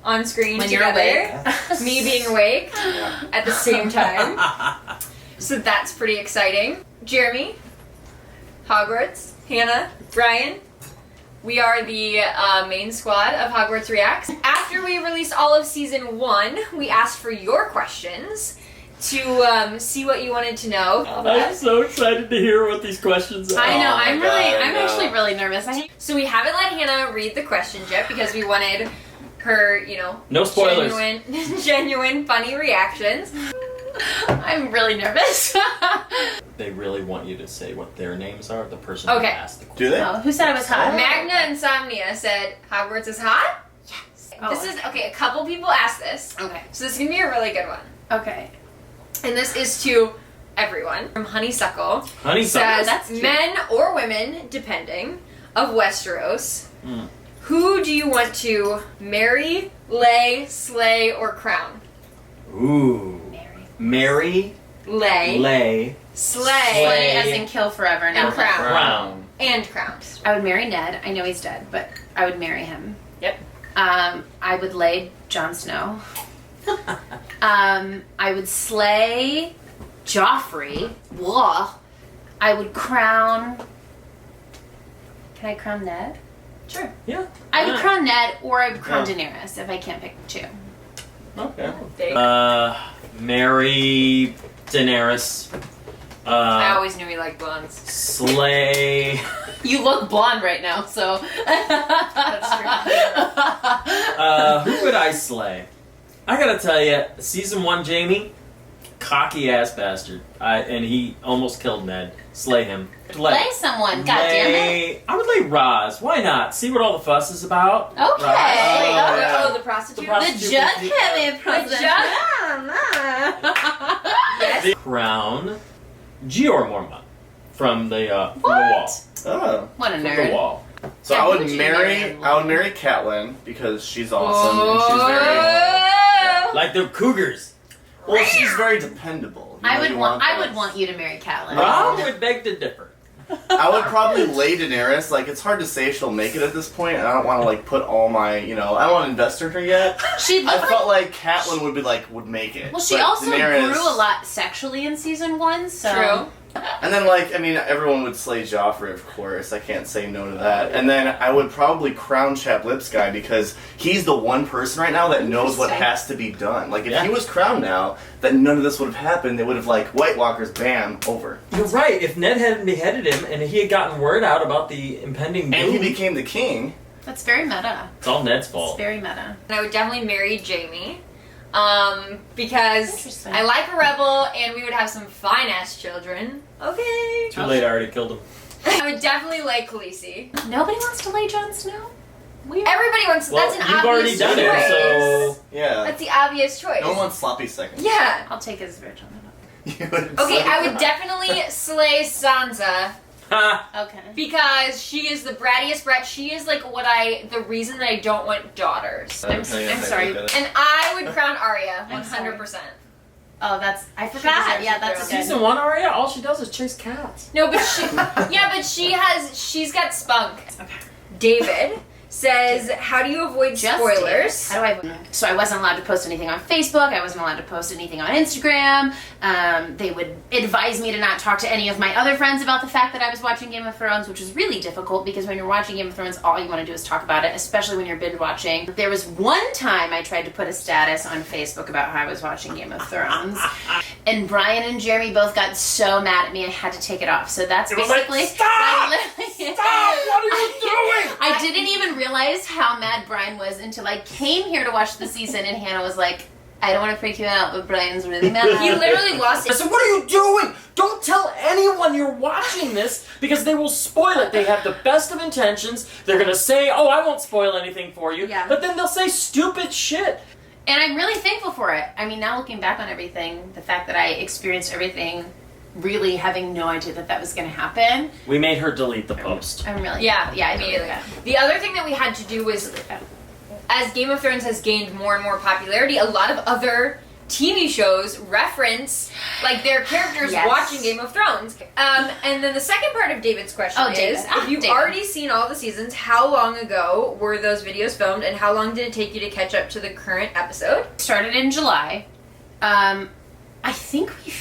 on screen when together. You're awake. Me being awake at the same time. So that's pretty exciting. Jeremy, Hogwarts, Hannah, Brian. We are the main squad of Hogwarts Reacts. After we released all of season 1, we asked for your questions to see what you wanted to know. I'm so excited to hear what these questions are. I know. I'm actually really nervous. So we haven't let Hannah read the questions yet because we wanted her, you know, no spoilers, genuine funny reactions. I'm really nervous. They really want you to say what their names are. The person Okay. who asked the question. Do they? Oh, who said I was hot? Magna Insomnia said Hogwarts is hot. Yes. This is okay. A couple people asked this, Okay. so this is gonna be a really good one. Okay. And this is to everyone from Honeysuckle. Honeysuckle. Says men or women, depending, of Westeros. Mm. Who do you want to marry, lay, slay, or crown? Ooh. Marry. Lay. Slay as in kill forever. And Now. crown. Crown. And crown. I would marry Ned. I know he's dead, but I would marry him. Yep. I would lay Jon Snow. I would slay Joffrey. Blah. I would crown. Can I crown Ned? Sure. Yeah. I would crown Ned, or I would crown Daenerys if I can't pick two. Okay. Marry Daenerys. I always knew he liked blondes. Slay. You look blonde right now, so. That's true. Who would I slay? I gotta tell you, season 1 Jamie, cocky ass bastard. And he almost killed Ned. Slay him. Lay someone, goddammit. I would lay Roz. Why not? See what all the fuss is about? Okay. Oh, the prostitute? The judge had me present. Yes. Crown Gior Mormont from the wall. Oh. What a From the nerd. wall. So Yeah, I who would would you marry marry? Catelyn because she's awesome and she's very Like the Cougars. well, she's very dependable. You know, I you would that. want you to marry Catelyn. Rob would beg to differ. I would probably lay Daenerys. Like, it's hard to say if she'll make it at this point, and I don't want to like put all my, I don't want to invest in her yet. I felt like Catelyn would make it. Well, she but also Daenerys, grew a lot sexually in season 1, so. True. And then everyone would slay Joffrey, of course. I can't say no to that. And then I would probably crown Chaplipsky because he's the one person right now that knows what has to be done. Like, if he was crowned now, then none of this would have happened. They would have White Walkers, bam, over. You're right. If Ned hadn't beheaded him and he had gotten word out about the impending doom, And he became the king. That's very meta. it's all Ned's It's fault. very meta. And I would definitely marry Jamie. Because Interesting. I like a rebel and we would have some fine ass children. Okay. Too late, I already killed him. I would definitely like Khaleesi. Nobody wants to lay Jon Snow? Weird. Everybody wants. Well, that's an you've already obvious done choice. it, so... Yeah. That's the obvious choice. No one wants sloppy seconds. Yeah. I'll take his virgin. You would Okay, slay I would her. definitely slay Sansa Ha! Okay. because she is the brattiest brat. She is the reason that I don't want daughters. I'm sorry. And I would crown Arya I'm sorry. 100%. Oh, I She forgot. deserves Yeah, to that's throw. a good. Season 1 Arya, all she does is chase cats. No, but she's got spunk. Okay. David says, how do you avoid spoilers? How do I? So I wasn't allowed to post anything on Facebook. I wasn't allowed to post anything on Instagram. They would advise me to not talk to any of my other friends about the fact that I was watching Game of Thrones, which was really difficult because when you're watching Game of Thrones, all you want to do is talk about it, especially when you're binge watching. There was one time I tried to put a status on Facebook about how I was watching Game of Thrones, and Brian and Jeremy both got so mad at me I had to take it off. So that's basically Stop! Stop! What are you doing? I didn't even realize how mad Brian was until I came here to watch the season, and Hannah was like, I don't want to freak you out, but Brian's really mad. He literally lost I it. said, what are you doing? Don't tell anyone you're watching this because they will spoil it. They have the best of intentions. They're going to say, oh, I won't spoil anything for you. Yeah. But then they'll say stupid shit. And I'm really thankful for it. I mean, now looking back on everything, the fact that I experienced everything really having no idea that was going to happen. We made her delete the post. I'm really Yeah, I immediately. did. The other thing that we had to do was, as Game of Thrones has gained more and more popularity, a lot of other TV shows reference like their characters watching Game of Thrones. And then the second part of David's question is, if you've already seen all the seasons, how long ago were those videos filmed, and how long did it take you to catch up to the current episode? Started in July. I think we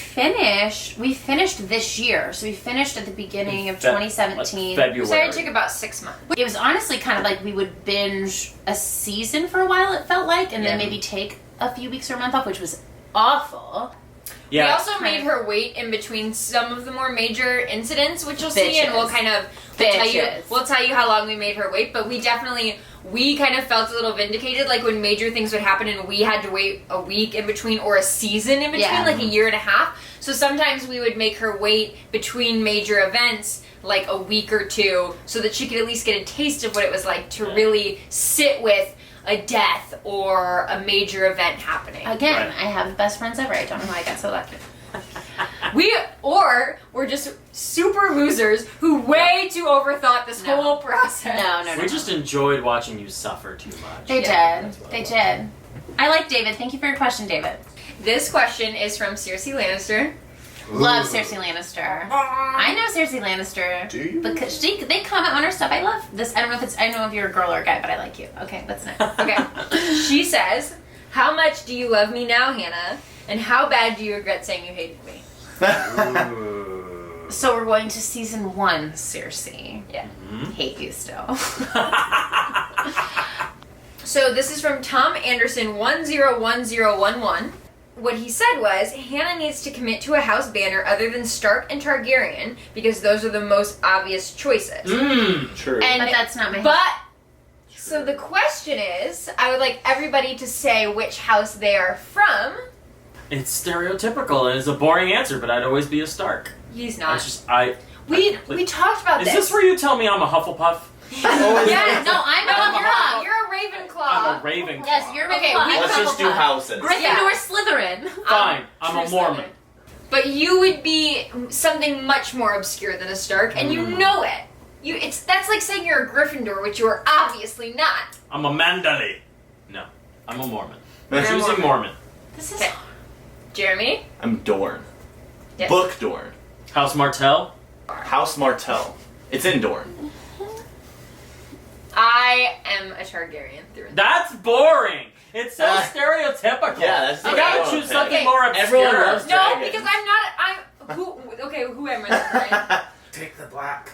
finished this year. So we finished at the beginning of 2017. February. So it took about 6 months. It was honestly kind of like we would binge a season for a while, it felt like, and then maybe take a few weeks or a month off, which was awful. Yeah. We also made her wait in between some of the more major incidents, which you'll see, and we'll kind of we'll tell you how long we made her wait. But we kind of felt a little vindicated, like when major things would happen and we had to wait a week in between or a season in between, like a year and a half. So sometimes we would make her wait between major events like a week or two so that she could at least get a taste of what it was like to really sit with a death or a major event happening. Again, I have best friends ever. I don't know how I got so lucky. We're just super losers who way too overthought this whole process. No. We just enjoyed watching you suffer too much. They did. They did. I like David. Thank you for your question, David. This question is from Cersei Lannister. Love Cersei Lannister. I know Cersei Lannister. Do you? Because they comment on her stuff. I love this. I don't know if you're a girl or a guy, but I like you. Okay, what's next? Okay. She says, "How much do you love me now, Hannah? And how bad do you regret saying you hated me?" So we're going to season 1, Cersei. Yeah. Hate you still. So this is from Tom Anderson 101011. What he said was, Hannah needs to commit to a house banner other than Stark and Targaryen because those are the most obvious choices. True. And, but that's not my so the question is, I would like everybody to say which house they are from. It's stereotypical and it's a boring answer, but I'd always be a Stark. He's not. It's just We talked about Is this. this where you tell me I'm a Hufflepuff? Yes. No, I'm a Hufflepuff. You're a Ravenclaw. I'm a Ravenclaw. Yes, you're a Okay, Hufflepuff. Let's just do houses. Gryffindor, Slytherin. Fine, I'm a Mormon. But you would be something much more obscure than a Stark, and you know it. That's like saying you're a Gryffindor, which you are obviously not. I'm a Mandalay. No, I'm a Mormon. You're I'm a choosing Mormon. This is... Okay. Jeremy? I'm Dorne. Yes. Book Dorne. House Martell. House Martell. It's in Dorne. I am a Targaryen through and through. That's boring. It's so stereotypical. Yeah, that's you gotta okay. choose something Okay. more obscure. Everyone loves No, dragons. because who am I? Take the black.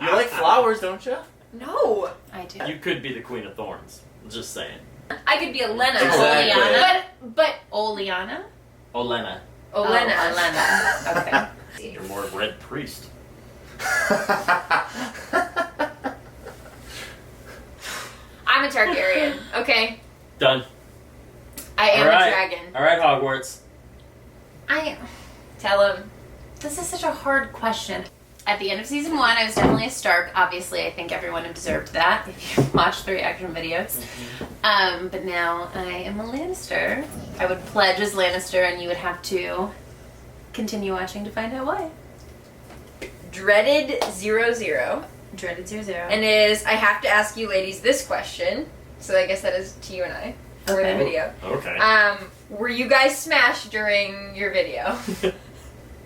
You like flowers, don't you? No. I do. You could be the Queen of Thorns. Just saying. I could be Olenna. Exactly. But Oleana? Olenna. Olenna. Oh, Olenna. Okay. You're more of Red Priest. I'm a Targaryen. Okay. Done. I am Alright. a dragon. Alright, Hogwarts. Tell him. This is such a hard question. At the end of season 1, I was definitely a Stark. Obviously, I think everyone observed that if you watched the reaction videos. But now I am a Lannister. I would pledge as Lannister, and you would have to continue watching to find out why. Dreaded 00. Dreaded 00. And I have to ask you ladies this question. So I guess that is to you and I for the video. Okay. Were you guys smashed during your video?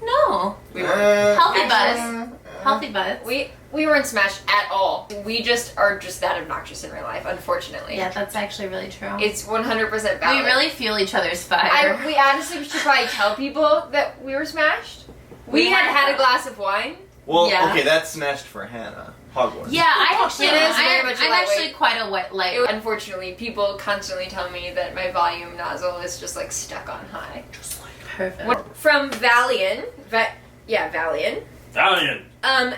No. We were. Healthy buzz. Healthy buzz. We weren't smashed at all. We just are just that obnoxious in real life, unfortunately. Yeah, that's actually really true. It's 100% valid. We really feel each other's fire. We honestly should probably tell people that we were smashed. We had a glass of wine. Well, Yeah. okay, that's smashed for Hannah. Hogwarts. Yeah, I actually It is very much a I'm lightweight. actually quite a light. Unfortunately, people constantly tell me that my volume nozzle is just like stuck on high. Perfect. From Valian. Valian. Valiant.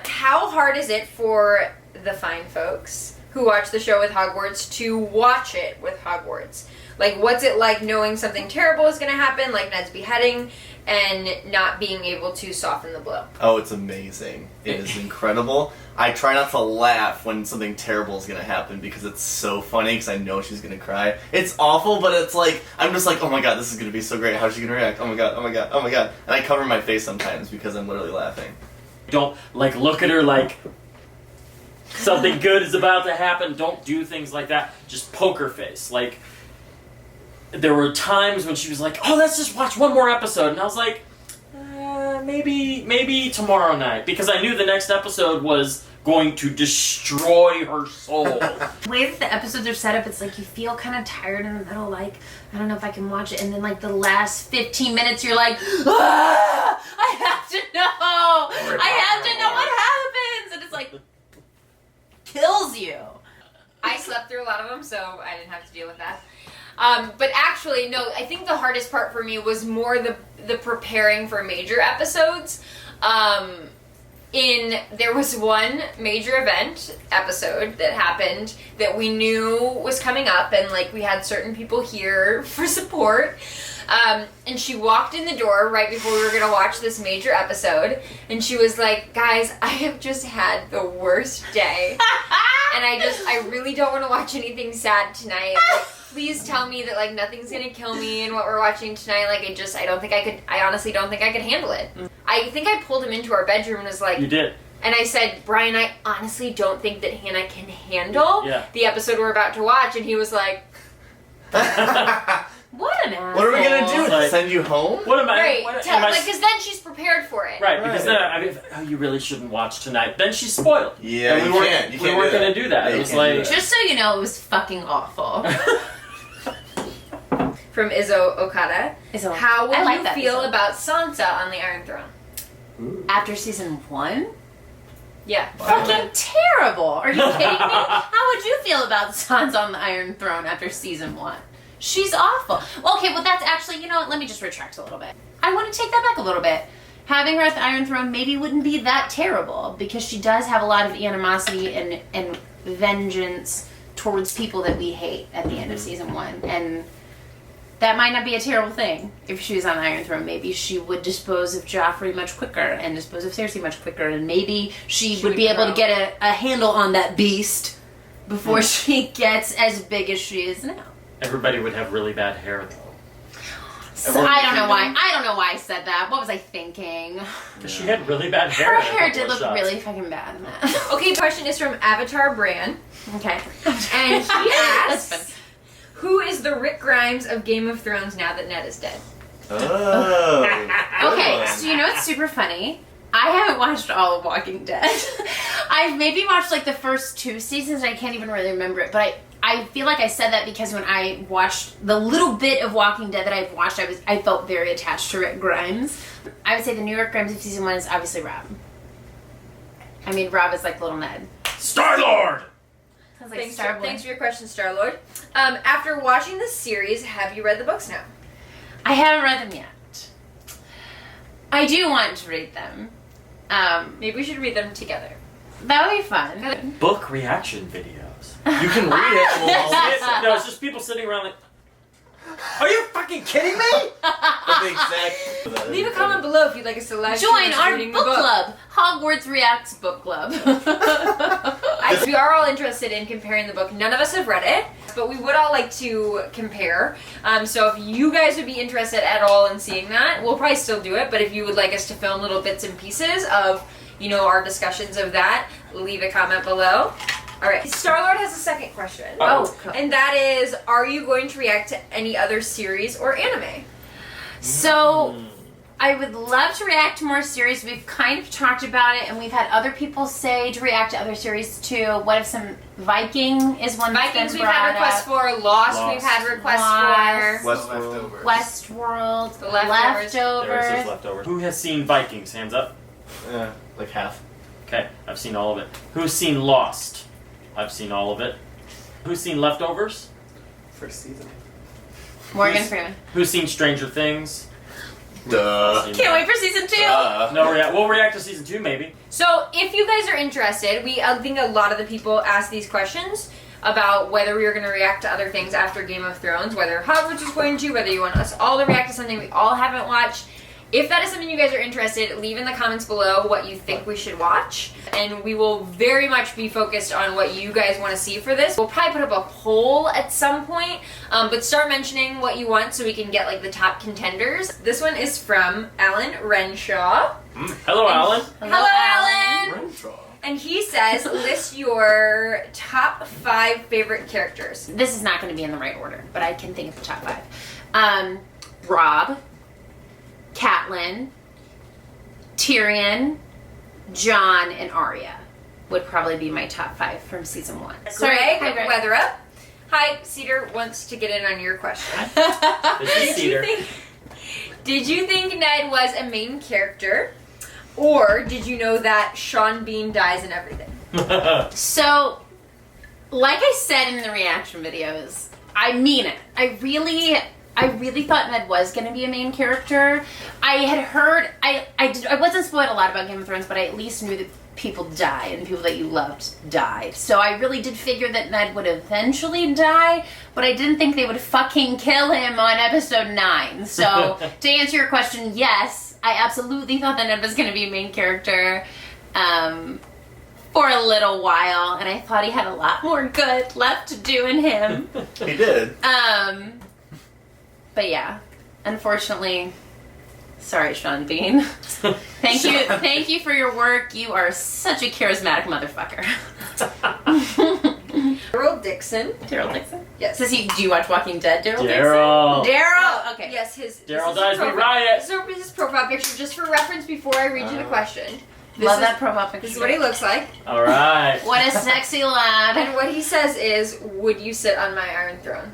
How hard is it for the fine folks who watch the show with Hogwarts to watch it with Hogwarts? Like, what's it like knowing something terrible is going to happen, like Ned's beheading, and not being able to soften the blow? Oh, it's amazing. It is incredible. I try not to laugh when something terrible is going to happen because it's so funny because I know she's going to cry. It's awful, but it's like, I'm just like, oh my god, this is going to be so great. How's she going to react? Oh my god, oh my god, oh my god. And I cover my face sometimes because I'm literally laughing. Don't, look at her like something good is about to happen. Don't do things like that. Just poker face. there were times when she was like, "Oh, let's just watch one more episode," and I was like, maybe tomorrow night, because I knew the next episode was going to destroy her soul. The way that the episodes are set up, it's like you feel kind of tired in the middle, like, I don't know if I can watch it, and then like the last 15 minutes you're like, I have to know! I have to know what happens! And it's like, kills you. I slept through a lot of them, so I didn't have to deal with that. But actually, no, I think the hardest part for me was more the preparing for major episodes. There was one major event episode that happened that we knew was coming up, and like we had certain people here for support. And she walked in the door right before we were gonna watch this major episode, and she was like, "Guys, I have just had the worst day, and I really don't want to watch anything sad tonight. Like, please tell me that like nothing's gonna kill me in what we're watching tonight. Like, I honestly don't think I could handle it." I think I pulled him into our bedroom and was like, You did. and I said, "Brian, I honestly don't think that Hannah can handle the episode we're about to watch," and he was like, What an asshole. What are we gonna do? Like, Send you home? What am I? right, What, because then she's prepared for it. Right, because then you really shouldn't watch tonight. Then she's spoiled. Yeah, and we weren't gonna do that. Yeah, It was like Just so you know, it was fucking awful. From Izzo Okada. How would you feel Izzo. about Sansa on the Iron Throne? After season 1? Yeah. Fucking terrible. Are you kidding me? How would you feel about Sansa on the Iron Throne after season 1? She's awful. Well, okay, well that's actually, you know what, let me just retract a little bit. I want to take that back a little bit. Having her at the Iron Throne maybe wouldn't be that terrible, because she does have a lot of animosity and vengeance towards people that we hate at the end of season 1. And that might not be a terrible thing. If she was on the Iron Throne, maybe she would dispose of Joffrey much quicker and dispose of Cersei much quicker, and maybe she would be able to get a handle on that beast before she gets as big as she is now. everybody would have really bad hair though. So I don't know why. I don't know why I said that. What was I thinking? Because she had really bad hair. Her in a hair couple did of look shots. really fucking bad in that. Okay, question is from Avatar Bran, Okay. and he That's asks, "Who is the Rick Grimes of Game of Thrones now that Ned is dead?" Oh. Okay, so you know what's super funny? I haven't watched all of Walking Dead. I've maybe watched like the first 2 seasons, and I can't even really remember it, but I feel like I said that because when I watched the little bit of Walking Dead that I've watched, I felt very attached to Rick Grimes. I would say the New York Grimes of season 1 is obviously Rob. I mean, Rob is like little Ned. Star-Lord! Sounds like Thanks Starboy. for your question, Star-Lord. After watching this series, have you read the books now? I haven't read them yet. I do want to read them. Maybe we should read them together. That would be fun. Book reaction videos. You can read it. And we'll all listen. No, it's just people sitting around like, are you fucking kidding me? The exact. Leave a comment below if you'd like us to live Join stream us our reading book the book. club. Hogwarts Reacts book club. We are all interested in comparing the book. None of us have read it, but we would all like to compare. So if you guys would be interested at all in seeing that, we'll probably still do it. But if you would like us to film little bits and pieces of, you know, our discussions of that, leave a comment below. All right. Star-Lord has a second question. cool. And that is, are you going to react to any other series or anime? So, I would love to react to more series. We've kind of talked about it, and we've had other people say to react to other series too. What if some Viking is one that's Vikings been we've had brought requests up. for. Lost Lost. we've had requests Lost. for. Westworld, The Leftovers. There it says leftovers. Who has seen Vikings? Hands up. Like half. Okay, I've seen all of it. Who's seen Lost? I've seen all of it. Who's seen Leftovers? First season. Morgan Freeman. Who's seen Stranger Things? Duh. Can't wait for season 2. No, we'll react to season 2 maybe. So if you guys are interested, I think a lot of the people ask these questions about whether we are going to react to other things after Game of Thrones, whether Hogwarts is going to, whether you want us all to react to something we all haven't watched. If that is something you guys are interested, leave in the comments below what you think we should watch. And we will very much be focused on what you guys want to see for this. We'll probably put up a poll at some point, but start mentioning what you want so we can get like the top contenders. This one is from Alan Renshaw. Hello, Alan. Hello, Alan! Renshaw. And he says, list your top 5 favorite characters. This is not going to be in the right order, but I can think of the top 5. Rob, Catelyn, Tyrion, Jon, and Arya would probably be my top 5 from season 1. Greg, Hi, Greg. Weatherup. Hi, Cedar wants to get in on your question. This is Cedar. Did you think Ned was a main character? Or did you know that Sean Bean dies in everything? So, like I said in the reaction videos, I mean it. I really thought Ned was going to be a main character. I had heard, I wasn't spoiled a lot about Game of Thrones, but I at least knew that people died and people that you loved died. So I really did figure that Ned would eventually die, but I didn't think they would fucking kill him on episode 9. So to answer your question, yes, I absolutely thought that Ned was going to be a main character for a little while, and I thought he had a lot more good left to do in him. He did. But yeah, unfortunately, sorry, Sean Bean. Thank you for your work. You are such a charismatic motherfucker. Daryl Dixon. Daryl Dixon? Yes. Do you watch Walking Dead, Daryl Dixon? Daryl. Daryl! Okay. Yes, Daryl dies in riot. So his profile picture, just for reference before I read you the question. Love that profile picture. This is what he looks like. All right. What a sexy lad. And what he says is, would you sit on my Iron Throne?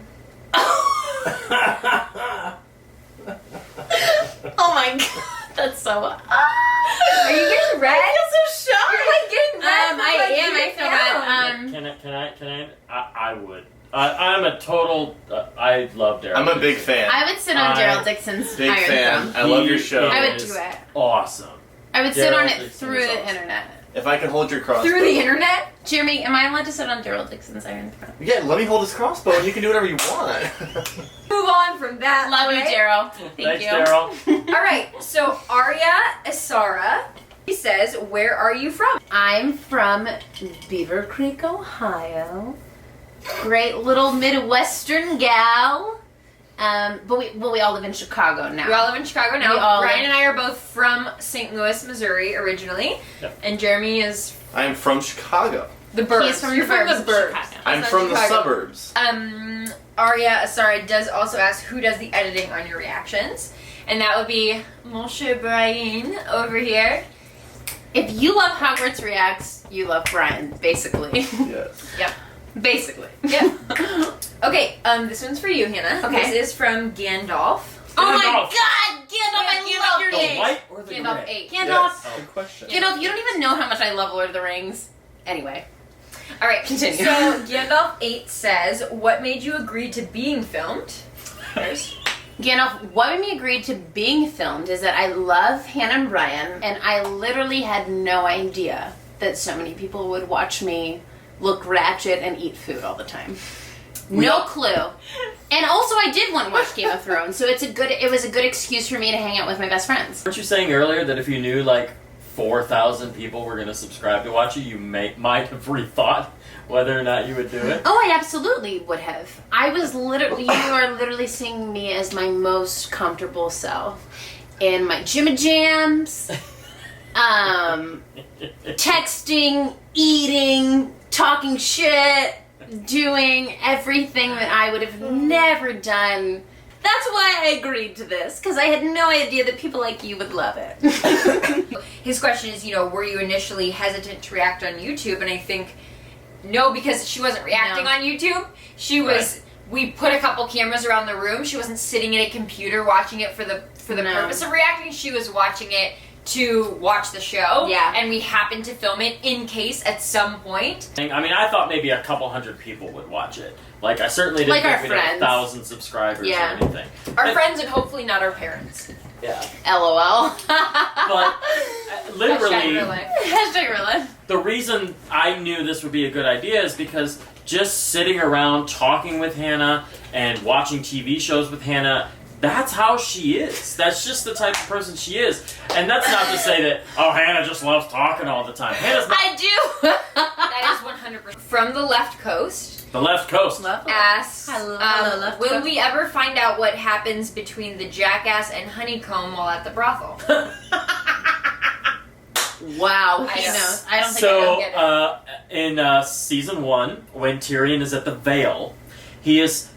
Oh my god, that's so. Are you getting red? I feel so shocked. You're like getting red. I feel red. Can I would. I'm a total. I love Daryl. I'm a big fan. I would sit on Daryl Dixon's Big Iron fan. Throne. I love your show. I would do it. Awesome. I would sit on Daryl it Dixon through is the awesome. internet. If I can hold your crossbow. Through the internet? Jeremy, am I allowed to sit on Daryl Dixon's Iron Throne? Yeah, let me hold his crossbow and you can do whatever you want. Move on from that. Love you, right? Daryl. Thanks, you. Daryl. All right, so Arya Asara, he says, where are you from? I'm from Beaver Creek, Ohio. Great little Midwestern gal. But we all live in Chicago now. We all live in Chicago now. We all Brian live- and I are both from St. Louis, Missouri, originally. Yep. And Jeremy is I am from Chicago. the burbs. He's from You're the from burbs the of burbs. Chicago. I'm That's from the Chicago. suburbs. Arya Asara does also ask who does the editing on your reactions. And that would be Monsieur Brian over here. If you love Hogwarts Reacts, you love Brian, basically. Yes. Yep. Basically. Yep. Okay, this one's for you, Hannah. Okay. This is from Gandalf. Oh my Gandalf. god! Gandalf, I love your The name! white or the Gandalf gray? 8. Gandalf. Yes. Good question. Gandalf, you don't even know how much I love Lord of the Rings. Anyway. Alright, Continue. So Gandalf 8 says, what made you agree to being filmed? First. Gandalf, what made me agree to being filmed is that I love Hannah and Brian, and I literally had no idea that so many people would watch me look ratchet and eat food all the time. No clue. And also I did want to watch Game of Thrones, so it was a good excuse for me to hang out with my best friends. Weren't you saying earlier that if you knew like 4,000 people were going to subscribe to watch you, you might have rethought whether or not you would do it? Oh, I absolutely would have. You are literally seeing me as my most comfortable self. In my Jimmy Jams, texting, eating, talking shit, doing everything that I would have never done. That's why I agreed to this, because I had no idea that people like you would love it. His question is, were you initially hesitant to react on YouTube? And I think, no, because she wasn't reacting No. on YouTube. She was, we put a couple cameras around the room. She wasn't sitting at a computer watching it for the No. purpose of reacting. She was watching it to watch the show. Yeah. And we happened to film it in case at some point. I mean, I thought maybe a couple hundred people would watch it. Like, I certainly didn't Like our think we'd have friends. 1,000 subscribers Yeah. or anything. Our And- friends and hopefully not our parents. Yeah. LOL. But literally, Hashtag real life. Hashtag real life. the reason I knew this would be a good idea is because just sitting around talking with Hannah and watching TV shows with Hannah, that's how she is. That's just the type of person she is. And that's not to say that, oh, Hannah just loves talking all the time. Hannah's not I do. That is 100%. From the left coast. the left coast. Asks, Hello, left will coast. we ever find out what happens between the jackass and honeycomb while at the brothel? Wow, I he know. knows. I don't think I don't get it. So, in season 1, when Tyrion is at the Vale, he is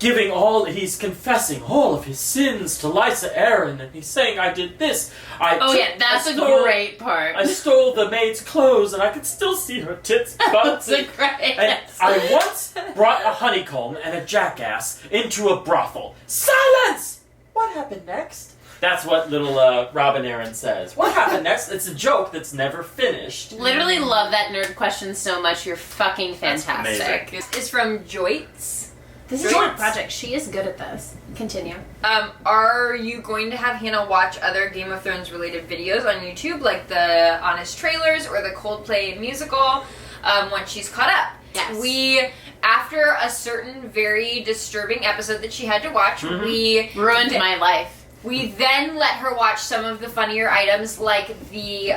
he's confessing all of his sins to Lysa Arryn, and he's saying, I did this. That's a great part. I stole the maid's clothes, and I could still see her tits That's bouncing. a great. And I once brought a honeycomb and a jackass into a brothel. Silence! What happened next? That's what little Robin Arryn says. What happened next? It's a joke that's never finished. Literally love that nerd question so much. You're fucking fantastic. It's from Joyts. This is your project. She is good at this. Continue. Are you going to have Hannah watch other Game of Thrones related videos on YouTube, like the Honest Trailers or the Coldplay musical, once she's caught up? Yes. After a certain very disturbing episode that she had to watch, we Ruined my life. We then let her watch some of the funnier items, like the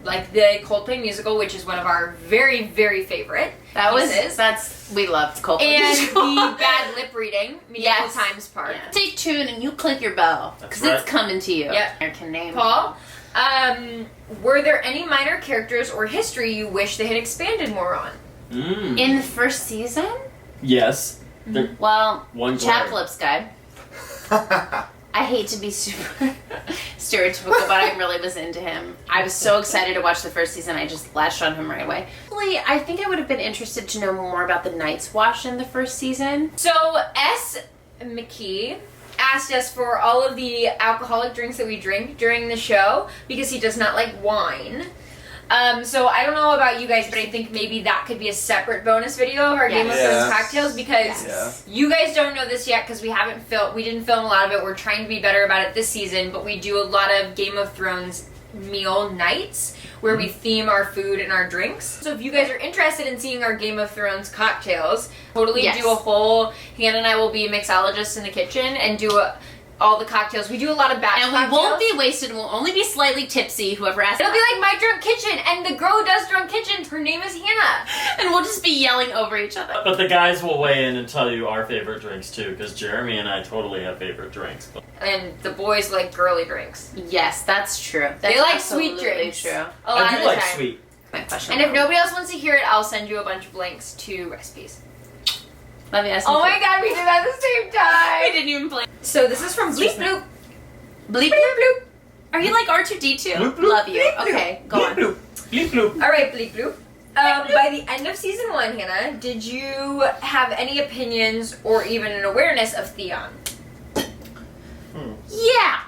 Coldplay musical, which is one of our very, very favorite pieces. We loved Coldplay. And the bad lip reading, medieval times part. Yeah. Stay tuned and you click your bell, because it's coming to you. Yep. I can name Paul, were there any minor characters or history you wish they had expanded more on? In the first season? Yes. Well, One Chapped Lips guy. I hate to be super stereotypical, but I really was into him. I was so excited to watch the first season, I just latched on him right away. I think I would have been interested to know more about the Night's Watch in the first season. So, S. McKee asked us for all of the alcoholic drinks that we drink during the show, because he does not like wine. So I don't know about you guys, but I think maybe that could be a separate bonus video of our Game of Thrones cocktails, because you guys don't know this yet because we didn't film a lot of it. We're trying to be better about it this season, but we do a lot of Game of Thrones meal nights where we theme our food and our drinks. So if you guys are interested in seeing our Game of Thrones cocktails, totally do a whole, Hannah and I will be mixologists in the kitchen and do all the cocktails. We do a lot of batch cocktails. And we won't be wasted. We'll only be slightly tipsy, whoever asked. It'll be like My Drunk Kitchen, and the girl who does Drunk Kitchen, her name is Hannah. And we'll just be yelling over each other. But the guys will weigh in and tell you our favorite drinks too, because Jeremy and I totally have favorite drinks. And the boys like girly drinks. Yes, that's true. They like sweet drinks. True. A lot I of do the like time. sweet. And if nobody else wants to hear it, I'll send you a bunch of links to recipes. Let me ask Oh my god, we did that at the same time! We didn't even play. So this is from Bleep Bloop. Bleep bloop bloop. Are you like R2D2? Bloop, bloop. Love you. Bleep, bloop. Okay, go on. Bloop, bloop. Bloop, bloop. Alright, Bleep Bloop. By the end of season 1, Hannah, did you have any opinions or even an awareness of Theon? Yeah.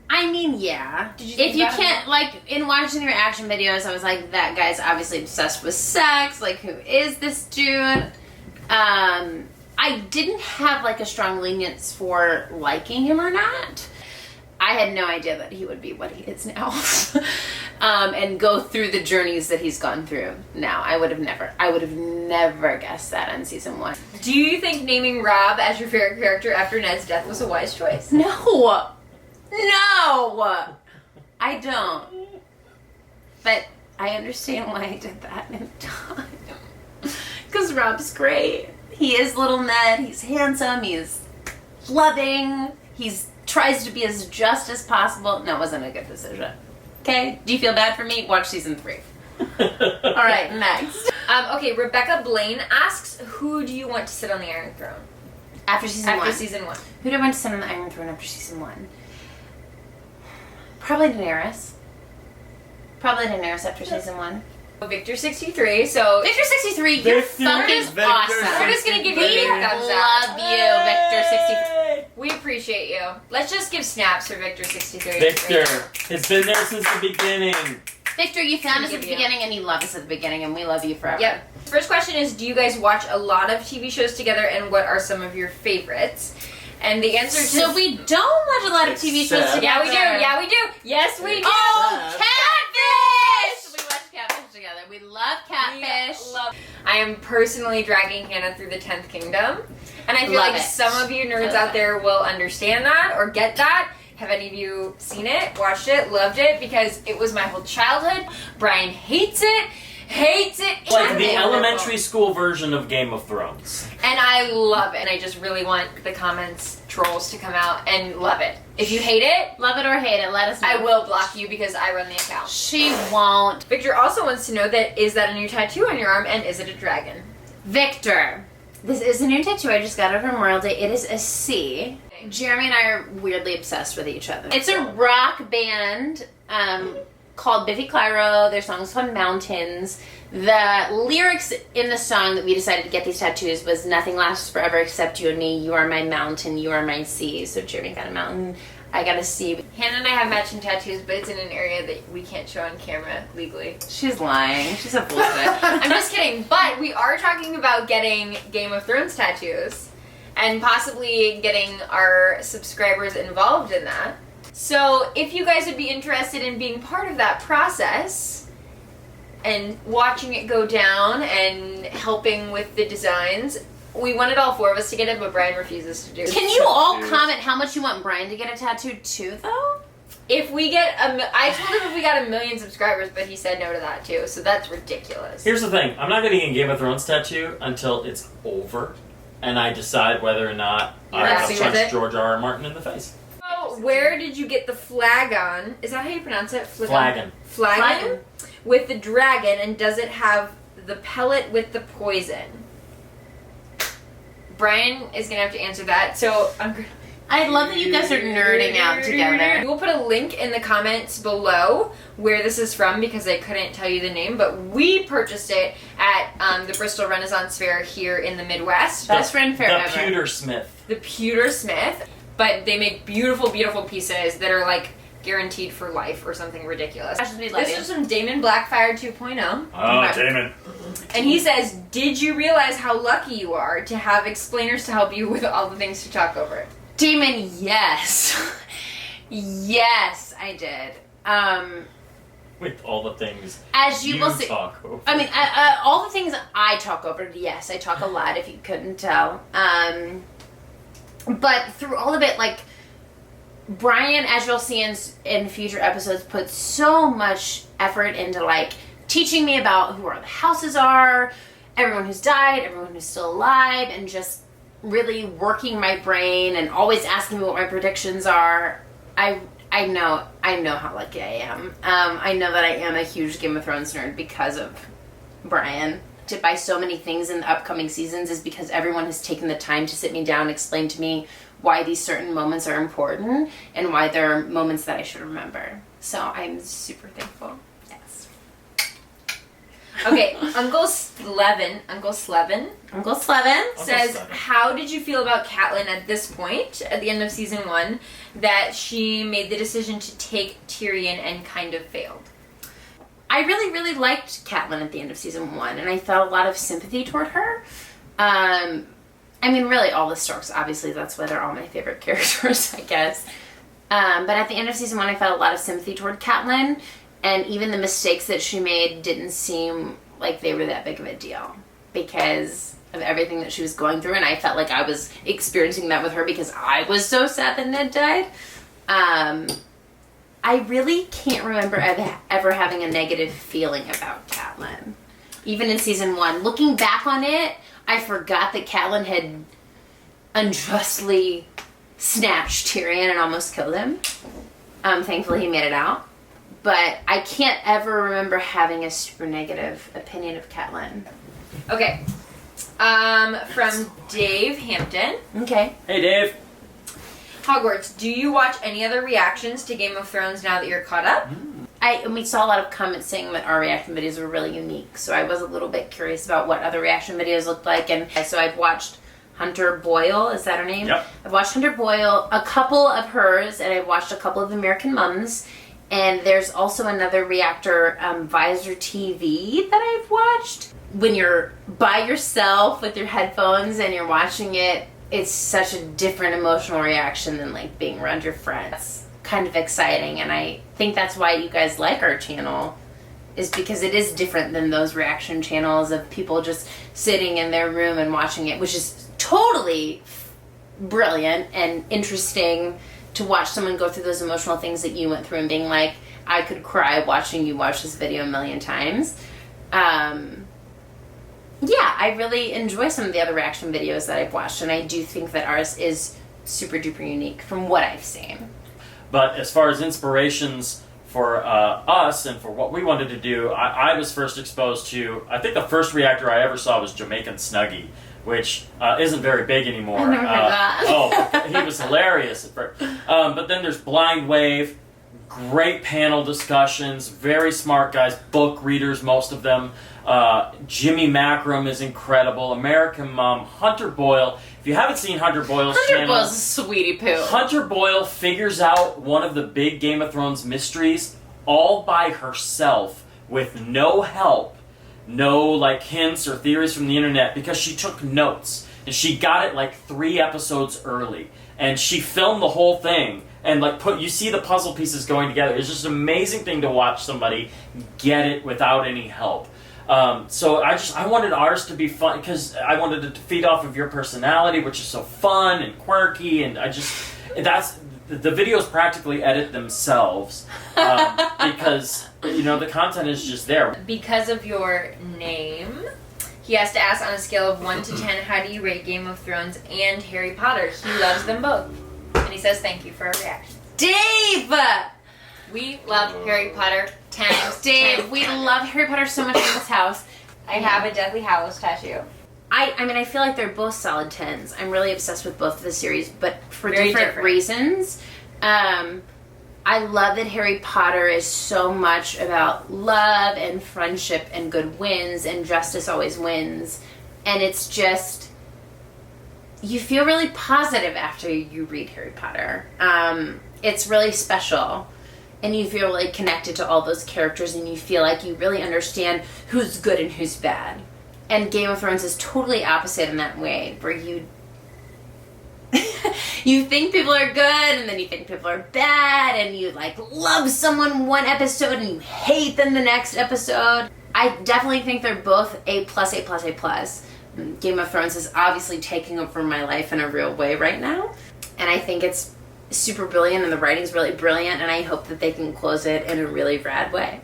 I mean, yeah. Did you think if you about can't, like, in watching the reaction videos, I was like, that guy's obviously obsessed with sex. Like, who is this dude? I didn't have, like, a strong lenience for liking him or not. I had no idea that he would be what he is now. And go through the journeys that he's gone through now. I would have never guessed that on season 1. Do you think naming Rob as your favorite character after Ned's death was a wise choice? No! I don't. But I understand why I did that in time. Because Rob's great. He is little Ned. He's handsome. He's loving. He's tries to be as just as possible. No, it wasn't a good decision. Okay? Do you feel bad for me? Watch season 3. Alright, next. Okay, Rebecca Blaine asks, who do you want to sit on the Iron Throne? After season 1. Season 1. Who do I want to sit on the Iron Throne after season 1? Probably Daenerys. After season 1. Victor 63, so Victor 63, you're Victor. fucking Victor. awesome. we're just gonna give you We a big thumbs up. love you, Victor 63. We appreciate you. Let's just give snaps for Victor 63. Victor has been there since the beginning. Victor, you found us at the you. beginning and you love us at the beginning and we love you forever. Yep. First question is, do you guys watch a lot of TV shows together, and what are some of your favorites? And the answer to So we don't watch a lot of TV shows Except- together. Yeah, we do. Yes, we do. Oh, Except- Catfish! We watch Catfish together. We love Catfish. I am personally dragging Hannah through the 10th Kingdom, and I feel Love like it. some of you nerds love out it. there will understand that or get that. Have any of you seen it, watched it, loved it? Because it was my whole childhood. Brian hates it, hates it. Like in the it. elementary school version of Game of Thrones. And I love it. And I just really want the comments trolls to come out and love it. If you hate it, Love it or hate it, let us know. I will block you because I run the account. She won't. Victor also wants to know is that a new tattoo on your arm and is it a dragon? Victor, this is a new tattoo I just got on Memorial Day. It is a C. Jeremy and I are weirdly obsessed with each other. It's a rock band called Biffy Clyro. Their song's called Mountains. The lyrics in the song that we decided to get these tattoos was nothing lasts forever except you and me. You are my mountain, you are my sea. So Jeremy got a mountain, I got a sea. Hannah and I have matching tattoos, but it's in an area that we can't show on camera legally. She's lying. She's a bullshit. I'm just kidding. But we are talking about getting Game of Thrones tattoos and possibly getting our subscribers involved in that. So if you guys would be interested in being part of that process and watching it go down and helping with the designs, we wanted all four of us to get it, but Brian refuses to do it. Can you all comment how much you want Brian to get a tattoo too, though? If we get I told him if we got 1 million subscribers, but he said no to that too, so that's ridiculous. Here's the thing. I'm not getting a Game of Thrones tattoo until it's over. And I decide whether or not I happy want to with punch it? George R.R. Martin in the face. So, where did you get the flagon? Is that how you pronounce it? Flagon. Flagon? With the dragon, and does it have the pellet with the poison? Brian is going to have to answer that, so I'm going to... I love that you guys are nerding out together. We'll put a link in the comments below where this is from because I couldn't tell you the name, but we purchased it at the Bristol Renaissance Fair here in the Midwest. Best friend fair The ever. Pewter Smith. The Pewter Smith, but they make beautiful, beautiful pieces that are like guaranteed for life or something ridiculous. This is from Damon Blackfire 2.0. Oh, Damon. And he says, did you realize how lucky you are to have explainers to help you with all the things to talk over? Demon, yes. Yes, I did. With all the things As you will see, talk over. I mean, all the things I talk over, yes, I talk a lot if you couldn't tell. But through all of it, like, Brian, as you'll see in future episodes, put so much effort into, like, teaching me about who our houses are, everyone who's died, everyone who's still alive, and just really working my brain and always asking me what my predictions are. I know how lucky I am. I know that I am a huge Game of Thrones nerd because of Brian. To buy so many things in the upcoming seasons is because everyone has taken the time to sit me down and explain to me why these certain moments are important and why they're moments that I should remember. So I'm super thankful. Yes. Okay, Uncle Slevin says, how did you feel about Catelyn at this point, at the end of season 1, that she made the decision to take Tyrion and kind of failed? I really, really liked Catelyn at the end of season 1, and I felt a lot of sympathy toward her. I mean, really, all the Starks, obviously, that's why they're all my favorite characters, I guess. But at the end of season 1, I felt a lot of sympathy toward Catelyn, and even the mistakes that she made didn't seem like they were that big of a deal because of everything that she was going through, and I felt like I was experiencing that with her because I was so sad that Ned died. I really can't remember ever having a negative feeling about Catelyn. Even in season 1. Looking back on it, I forgot that Catelyn had unjustly snatched Tyrion and almost killed him. Thankfully he made it out. But I can't ever remember having a super negative opinion of Catelyn. Okay. From Dave Hampton. Okay. Hey, Dave. Hogwarts, do you watch any other reactions to Game of Thrones now that you're caught up? We saw a lot of comments saying that our reaction videos were really unique, so I was a little bit curious about what other reaction videos looked like, and so I've watched Hunter Boyle, is that her name? Yep. I've watched Hunter Boyle, a couple of hers, and I've watched a couple of American Mums, and there's also another reactor, Visor TV, that I've watched. When you're by yourself with your headphones and you're watching it, it's such a different emotional reaction than like being around your friends. Kind of exciting, and I think that's why you guys like our channel, is because it is different than those reaction channels of people just sitting in their room and watching it, which is totally brilliant and interesting to watch someone go through those emotional things that you went through and being like, I could cry watching you watch this video 1,000,000 times. Yeah, I really enjoy some of the other reaction videos that I've watched, and I do think that ours is super duper unique from what I've seen. But as far as inspirations for us and for what we wanted to do, I was first exposed to, I think the first reactor I ever saw was Jamaican Snuggie, which isn't very big anymore. I never heard that. Oh, he was hilarious at first. But then there's Blind Wave, great panel discussions, very smart guys, book readers, most of them. Jimmy Macram is incredible. American Mom, Hunter Boyle. If you haven't seen Hunter Boyle's channel, Boyle's a sweetie poo. Hunter Boyle figures out one of the big Game of Thrones mysteries all by herself with no help, no like hints or theories from the internet, because she took notes and she got it like 3 episodes early and she filmed the whole thing and like you see the puzzle pieces going together. It's just an amazing thing to watch somebody get it without any help. So I wanted ours to be fun because I wanted it to feed off of your personality, which is so fun and quirky, and the videos practically edit themselves because the content is just there. Because of your name, he has to ask on a scale of 1 to 10, how do you rate Game of Thrones and Harry Potter? He loves them both, and he says thank you for our reaction. Dave! We love Harry Potter 10. Dave, we love Harry Potter so much in this house. I have a Deathly Hallows tattoo. I mean, I feel like they're both solid 10s. I'm really obsessed with both of the series, but for Very different reasons. I love that Harry Potter is so much about love and friendship and good wins and justice always wins. And it's just, you feel really positive after you read Harry Potter. It's really special. And you feel really connected to all those characters, and you feel like you really understand who's good and who's bad. And Game of Thrones is totally opposite in that way, where you think people are good, and then you think people are bad, and you like love someone one episode and you hate them the next episode. I definitely think they're both A+, A+, A+. Game of Thrones is obviously taking over my life in a real way right now, and I think it's super brilliant, and the writing's really brilliant, and I hope that they can close it in a really rad way.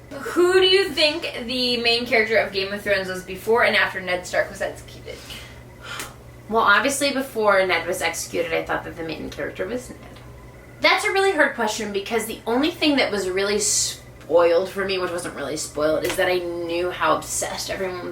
Who do you think the main character of Game of Thrones was before and after Ned Stark was executed? Well, obviously before Ned was executed, I thought that the main character was Ned. That's a really hard question, because the only thing that was really spoiled for me, which wasn't really spoiled, is that I knew how obsessed everyone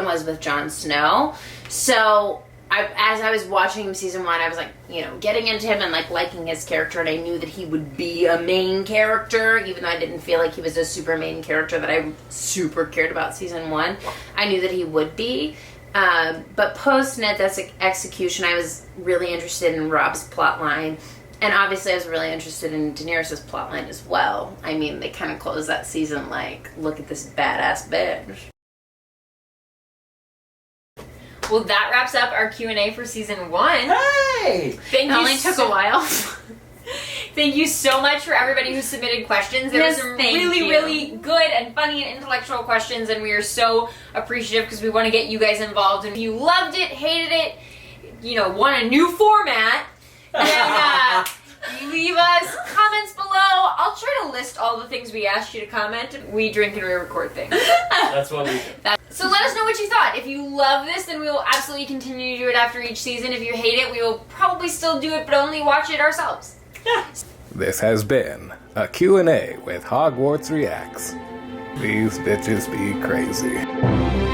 was with Jon Snow. So as I was watching season 1, I was like, getting into him and like liking his character, and I knew that he would be a main character, even though I didn't feel like he was a super main character that I super cared about season 1. I knew that he would be. But post Ned's execution, I was really interested in Rob's plotline, and obviously I was really interested in Daenerys' plotline as well. I mean, they kind of closed that season like, look at this badass bitch. Well, that wraps up our Q&A for season 1. Hey! Thank It you. only took a while. Thank you so much for everybody who submitted questions. There were some really good and funny and intellectual questions, and we are so appreciative because we want to get you guys involved. And if you loved it, hated it, want a new format, then leave us comments below. I'll try to list all the things we asked you to comment. We drink and we record things. That's what we do. So let us know what you thought. If you love this, then we will absolutely continue to do it after each season. If you hate it, we will probably still do it, but only watch it ourselves. Yeah. This has been a Q&A with Hogwarts Reacts. These bitches be crazy.